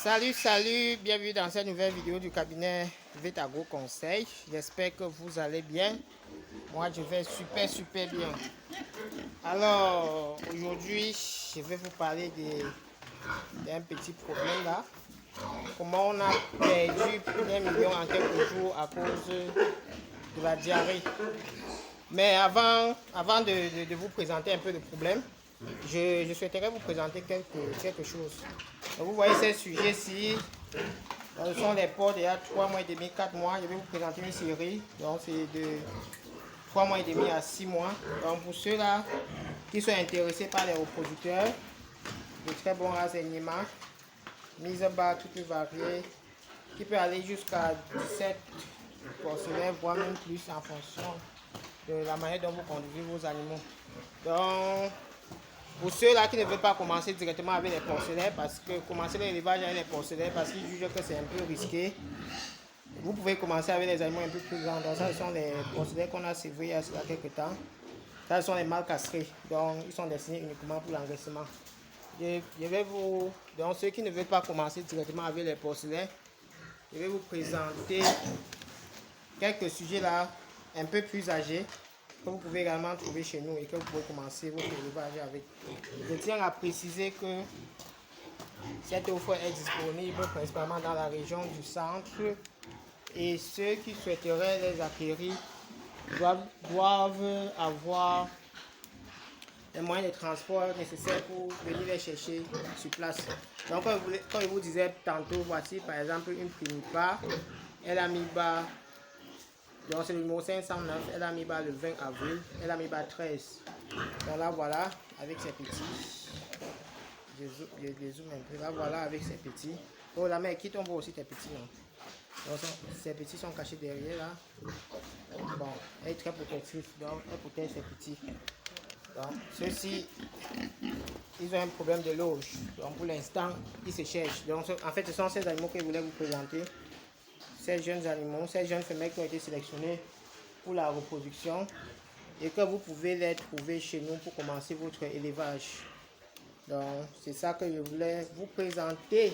Salut, bienvenue dans cette nouvelle vidéo du cabinet Vetago Conseil. J'espère que vous allez bien. Moi, je vais super bien. Alors, aujourd'hui, je vais vous parler d'un petit problème là. Comment on a perdu plus d'1 million en quelques jours à cause de la diarrhée. Mais avant de vous présenter un peu le problème, je souhaiterais vous présenter quelque chose. Donc vous voyez ces sujets-ci, ce sont les pods il y a 3 mois et demi, 4 mois. Je vais vous présenter une série, donc c'est de 3 mois et demi à 6 mois. Donc pour ceux-là qui sont intéressés par les reproducteurs, de très bons races Nima, mise bas qui peut varier, qui peut aller jusqu'à 17 porcelaines, voire même plus en fonction de la manière dont vous conduisez vos animaux. Donc, pour ceux-là qui ne veulent pas commencer directement avec les porcelaines, parce que commencer l'élevage avec les porcelaines, parce qu'ils jugent que c'est un peu risqué, vous pouvez commencer avec les animaux un peu plus grands. Donc, ça, ce sont les porcelaines qu'on a sévrés il y a quelques temps. Ça, ce sont les mâles castrés. Donc, ils sont destinés uniquement pour l'engraissement. Je vais vous... Donc, ceux qui ne veulent pas commencer directement avec les porcelaines, je vais vous présenter quelques sujets là un peu plus âgés que vous pouvez également trouver chez nous et que vous pouvez commencer votre élevage avec. Je tiens à préciser que cette offre est disponible principalement dans la région du centre et ceux qui souhaiteraient les acquérir doivent avoir les moyens de transport nécessaires pour venir les chercher sur place. Donc comme je vous disais tantôt, voici par exemple une primipa, elle a mis bas. Donc c'est le numéro 509, elle a mis bas le 20 avril, elle a mis bas 13. Donc là voilà, avec ses petits. Je zoome un peu, là voilà avec ses petits. Oh la mère, quitte, on voit aussi tes petits non. Donc ces petits sont cachés derrière là. Bon, elle est très protectrice, donc elle protège ses petits. Donc ceux-ci, ils ont un problème de loge. Donc pour l'instant, ils se cherchent. Donc en fait, ce sont ces animaux que je voulais vous présenter. Ces jeunes animaux, ces jeunes femelles qui ont été sélectionnés pour la reproduction et que vous pouvez les trouver chez nous pour commencer votre élevage. Donc c'est ça que je voulais vous présenter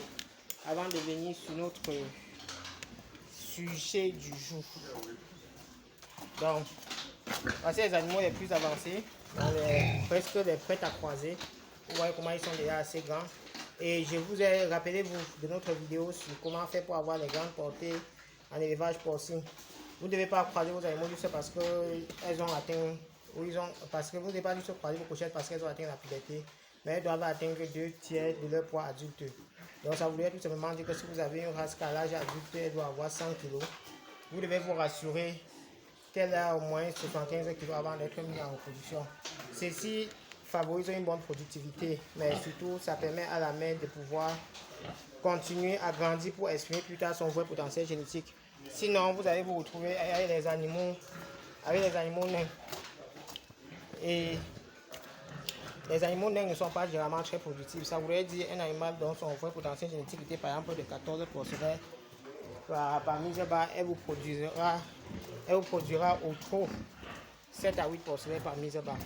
avant de venir sur notre sujet du jour. Donc voici les animaux les plus avancés, presque les prêts à croiser. Vous voyez comment ils sont déjà assez grands. Et je vous ai rappelé de notre vidéo sur comment faire pour avoir les grandes portées en élevage porcin. Vous ne devez pas croiser vos animaux juste parce qu'elles ont atteint, parce que vous ne devez pas juste croiser vos cochettes parce qu'elles ont atteint la puberté, mais elles doivent atteindre 2/3 de leur poids adulte. Donc ça voudrait tout simplement dire que si vous avez une race qu'à l'âge adulte, elle doit avoir 100 kg. Vous devez vous rassurer qu'elle a au moins 75 kg avant d'être mise en reproduction. Ceci favorise une bonne productivité, mais surtout ça permet à la mère de pouvoir continuer à grandir pour exprimer plus tard son vrai potentiel génétique. Sinon, vous allez vous retrouver avec les animaux nains. Et les animaux nains ne sont pas généralement très productifs. Ça voudrait dire un animal dont son vrai potentiel génétique était par exemple de 14 porcelaines par mise bas, elle vous produira au trop 7 à 8 porcelaines par mise bas.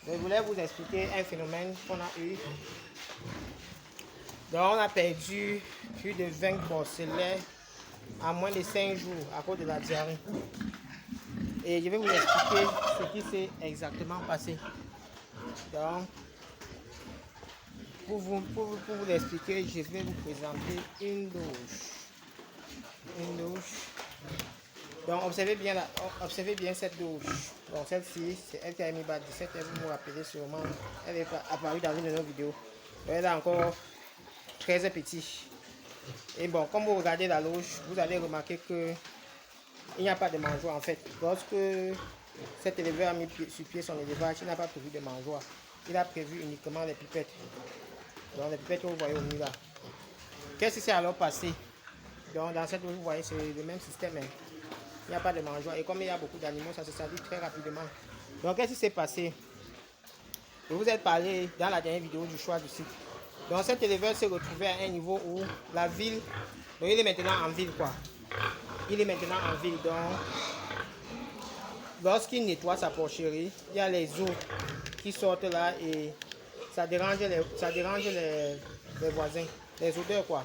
Je voulais vous expliquer un phénomène qu'on a eu. Donc on a perdu plus de 20 porcelaines en moins de 5 jours à cause de la diarrhée. Et je vais vous expliquer ce qui s'est exactement passé. Donc, pour vous l'expliquer, je vais vous présenter une douche. Donc observez bien cette douche. Donc celle-ci, c'est elle qui a mis bas 17, vous vous rappelez sûrement. Elle est apparue dans une de nos vidéos. Donc, elle est encore très petit. Et bon, comme vous regardez la loge, vous allez remarquer que il n'y a pas de mangeoire en fait. Lorsque cet éleveur a mis sur pied son élevage, il n'a pas prévu de mangeoire. Il a prévu uniquement les pipettes. Donc les pipettes que vous voyez au milieu là. Qu'est-ce qui s'est alors passé? Donc dans cette loge, vous voyez, c'est le même système. Hein. Il n'y a pas de mangeoire. Et comme il y a beaucoup d'animaux, ça se salit très rapidement. Donc qu'est-ce qui s'est passé? Je vous ai parlé dans la dernière vidéo du choix du site. Donc cet éleveur s'est retrouvé à un niveau où la ville, donc il est maintenant en ville quoi. Il est maintenant en ville, donc lorsqu'il nettoie sa porcherie, il y a les eaux qui sortent là et ça dérange les voisins. les odeurs quoi.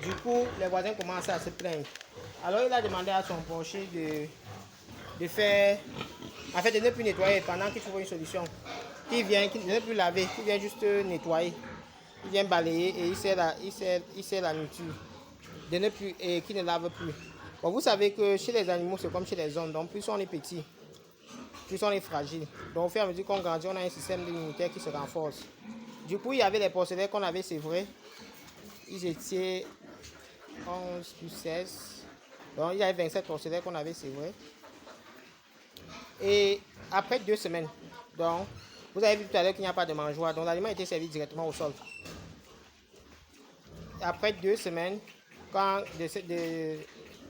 Du coup, les voisins commencent à se plaindre. Alors il a demandé à son porcher de faire, en fait de ne plus nettoyer pendant qu'il trouve une solution. Qu'il ne ne plus laver, qu'il vient juste nettoyer. Il vient balayer et il sert la nourriture. De ne plus, et qui ne lave plus. Bon, vous savez que chez les animaux, c'est comme chez les hommes. Donc, plus on est petit, plus on est fragile. Donc, au fur et à mesure qu'on grandit, on a un système immunitaire qui se renforce. Du coup, il y avait les porcelaines qu'on avait, c'est vrai. Ils étaient 11 plus 16. Donc, il y avait 27 porcelaines qu'on avait, c'est vrai. Et après 2 semaines, donc, vous avez vu tout à l'heure qu'il n'y a pas de mangeoire. Donc, l'aliment était servi directement au sol. Après 2 semaines,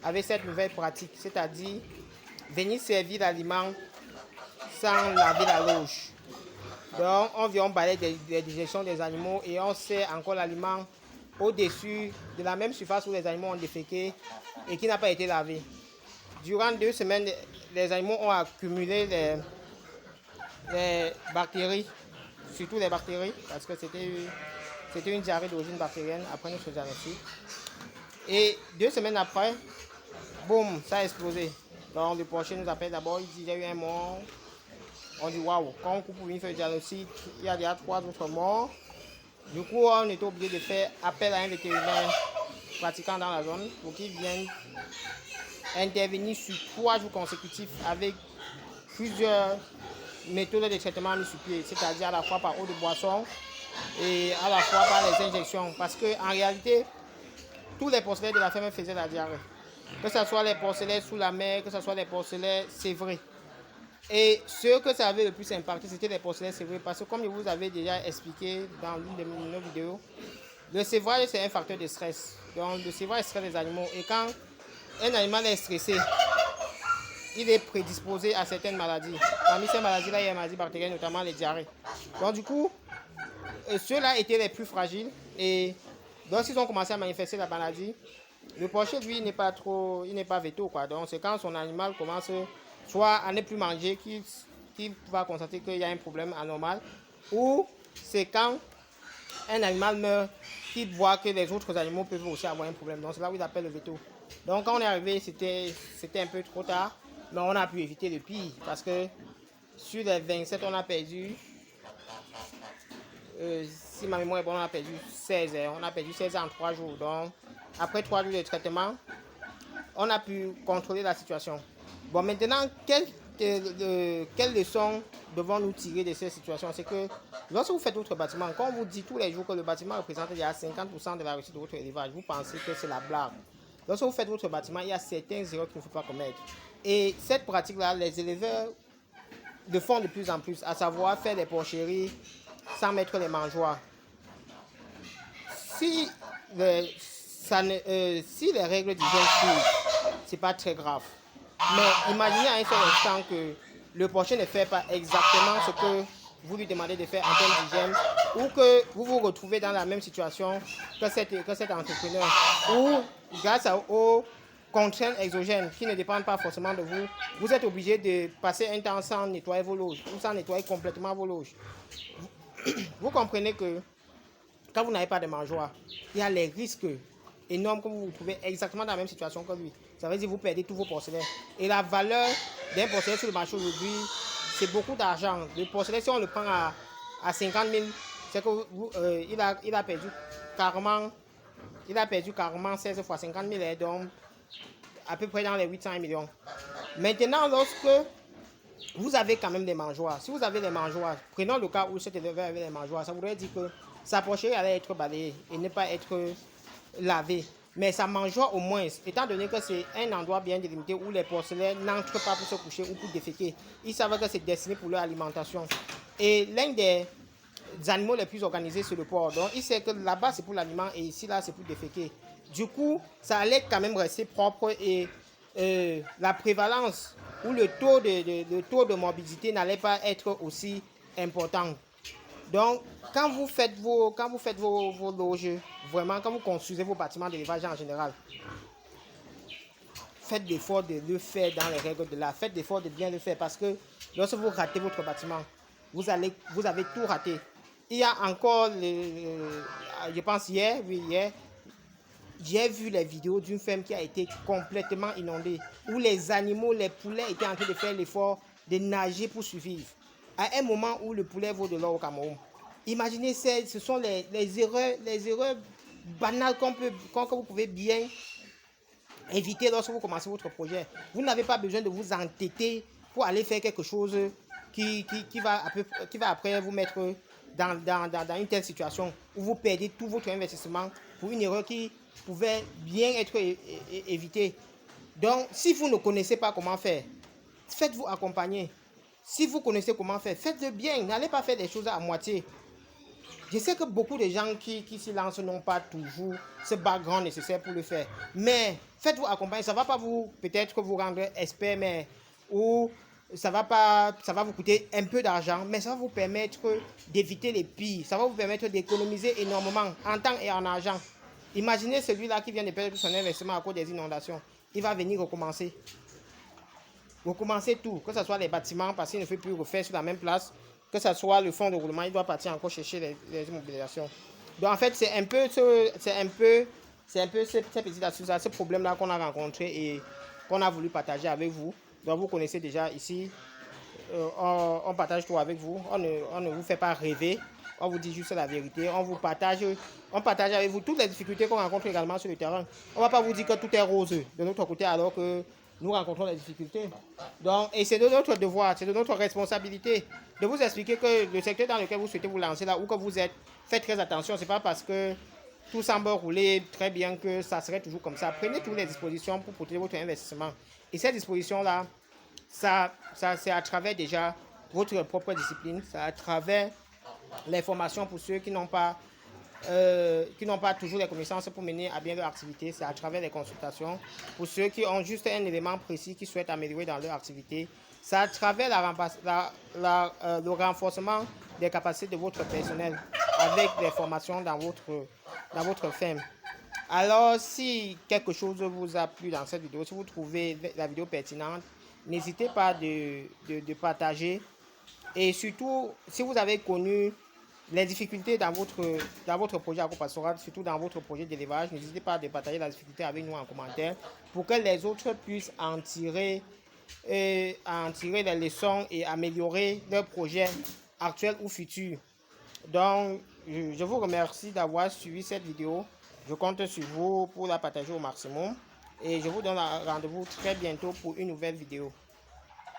avec cette nouvelle pratique, c'est-à-dire venir servir l'aliment sans laver la loge. Donc, on vient balayer des digestions des animaux et on sert encore l'aliment au-dessus de la même surface où les animaux ont déféqué et qui n'a pas été lavé. Durant 2 semaines, les animaux ont accumulé les bactéries, surtout les bactéries, parce que c'était une diarrhée d'origine bactérienne après notre génocide. Et 2 semaines après, boum, ça a explosé. Donc le porcher nous appelle d'abord, il dit il y a eu un mort. On dit waouh, quand on coupe pour venir faire le diagnostic, il y a déjà 3 autres morts. Du coup, on était obligé de faire appel à un vétérinaire pratiquant dans la zone pour qu'il vienne intervenir sur 3 jours consécutifs avec plusieurs méthodes de traitement mis sur pied, c'est-à-dire à la fois par eau de boisson et à la fois par les injections. Parce qu'en réalité, tous les porcelains de la ferme faisaient la diarrhée. Que ce soit les porcelains sous la mer, que ce soit les porcelains sévrés. Et ce que ça avait le plus impacté, c'était les porcelains sévrés. Parce que comme je vous avais déjà expliqué dans l'une de nos vidéos, le sévrage, c'est un facteur de stress. Donc le sévrage stresse les animaux. Et quand un animal est stressé, il est prédisposé à certaines maladies. Parmi ces maladies-là, il y a des maladies bactériennes, notamment les diarrhées. Donc du coup, ceux-là étaient les plus fragiles. Et donc s'ils ont commencé à manifester la maladie, le porcher, lui, il n'est pas veto, quoi. Donc c'est quand son animal commence soit à ne plus manger qu'il va constater qu'il y a un problème anormal, ou c'est quand un animal meurt qu'il voit que les autres animaux peuvent aussi avoir un problème. Donc c'est là où il appelle le veto. Donc quand on est arrivé, c'était un peu trop tard, mais on a pu éviter le pire, parce que sur les 27, on a perdu, si ma mémoire est bonne, on a perdu 16 heures. On a perdu 16 heures en 3 jours. Donc après 3 jours de traitement, on a pu contrôler la situation. Bon, maintenant, quelle leçon devons-nous tirer de cette situation? C'est que lorsque vous faites votre bâtiment, quand on vous dit tous les jours que le bâtiment représente déjà 50% de la réussite de votre élevage, vous pensez que c'est la blague. Lorsque vous faites votre bâtiment, il y a certains erreurs qu'il ne faut pas commettre. Et cette pratique-là, les éleveurs le font de plus en plus, à savoir faire des porcheries sans mettre les mangeoires. Si les règles d'hygiène suivent, c'est pas très grave. Mais imaginez à un seul instant que le porcher ne fait pas exactement ce que vous lui demandez de faire en termes d'hygiène, ou que vous vous retrouvez dans la même situation que cet entrepreneur, ou grâce aux contraintes exogènes qui ne dépendent pas forcément de vous, vous êtes obligé de passer un temps sans nettoyer vos loges, ou sans nettoyer complètement vos loges. Vous comprenez que quand vous n'avez pas de mangeoire, il y a les risques énormes que vous vous trouvez exactement dans la même situation que lui. Ça veut dire que vous perdez tous vos porcelains. Et la valeur d'un porcelain sur le marché aujourd'hui, c'est beaucoup d'argent. Le porcelain, si on le prend à 50 000, c'est qu'il a perdu carrément 16 fois 50 000, donc à peu près dans les 800 millions. Maintenant, lorsque vous avez quand même des mangeoires, si vous avez des mangeoires, prenons le cas où cet éleveur avait des mangeoires, ça voudrait dire que sa porcherie allait être balayée et ne pas être lavée. Mais sa mangeoire au moins, étant donné que c'est un endroit bien délimité où les porcelains n'entrent pas pour se coucher ou pour déféquer, ils savent que c'est destiné pour leur alimentation. Et l'un des animaux les plus organisés, c'est le porc. Donc il sait que là-bas c'est pour l'aliment et ici là c'est pour déféquer. Du coup, ça allait quand même rester propre et la prévalence ou le taux de morbidité n'allait pas être aussi important. Donc, quand vous faites vos loges, vraiment, quand vous construisez vos bâtiments d'élevage en général, faites l'effort de le faire dans les règles de l'art. Faites l'effort de bien le faire parce que lorsque vous ratez votre bâtiment, vous avez tout raté. Il y a encore je pense hier, oui, hier, j'ai vu les vidéos d'une ferme qui a été complètement inondée, où les animaux, les poulets étaient en train de faire l'effort de nager pour survivre. À un moment où le poulet vaut de l'or au Cameroun. Imaginez, ce sont les erreurs banales que vous pouvez bien éviter lorsque vous commencez votre projet. Vous n'avez pas besoin de vous entêter pour aller faire quelque chose qui va après vous mettre dans une telle situation où vous perdez tout votre investissement pour une erreur qui pouvait bien être évitée. Donc, si vous ne connaissez pas comment faire, faites-vous accompagner. Si vous connaissez comment faire, faites-le bien. N'allez pas faire des choses à moitié. Je sais que beaucoup de gens qui s'y lancent n'ont pas toujours ce background nécessaire pour le faire. Mais faites-vous accompagner. Ça ne va pas vous peut-être vous rendre expert, mais ou ça va vous coûter un peu d'argent, mais ça va vous permettre d'éviter les pires. Ça va vous permettre d'économiser énormément en temps et en argent. Imaginez celui-là qui vient de perdre son investissement à cause des inondations. Il va venir recommencer. Recommencer tout, que ce soit les bâtiments, parce qu'il ne fait plus refaire sur la même place, que ce soit le fonds de roulement, il doit partir encore chercher les immobilisations. Donc en fait, c'est un peu ces petites astuces, ce problème-là qu'on a rencontré et qu'on a voulu partager avec vous. Donc vous connaissez déjà ici, on partage tout avec vous, on ne vous fait pas rêver, on vous dit juste la vérité, on partage avec vous toutes les difficultés qu'on rencontre également sur le terrain. On ne va pas vous dire que tout est rose de notre côté alors que nous rencontrons des difficultés. Donc, et c'est de notre devoir, c'est de notre responsabilité de vous expliquer que le secteur dans lequel vous souhaitez vous lancer là, où que vous êtes, faites très attention. Ce n'est pas parce que tout semble rouler très bien que ça serait toujours comme ça. Prenez toutes les dispositions pour protéger votre investissement. Et ces dispositions-là, ça c'est à travers déjà votre propre discipline, c'est à travers les formations pour ceux qui n'ont pas toujours les connaissances pour mener à bien leur activité. C'est à travers les consultations. Pour ceux qui ont juste un élément précis qu'ils souhaitent améliorer dans leur activité, c'est à travers le renforcement des capacités de votre personnel avec des formations dans votre ferme. Alors, si quelque chose vous a plu dans cette vidéo, si vous trouvez la vidéo pertinente, n'hésitez pas de partager. Et surtout, si vous avez connu les difficultés dans votre projet agropastoral, surtout dans votre projet d'élevage, n'hésitez pas à partager la difficulté avec nous en commentaire pour que les autres puissent en tirer les leçons et améliorer leurs projets actuels ou futurs. Donc, je vous remercie d'avoir suivi cette vidéo. Je compte sur vous pour la partager au maximum. Et je vous donne rendez-vous très bientôt pour une nouvelle vidéo.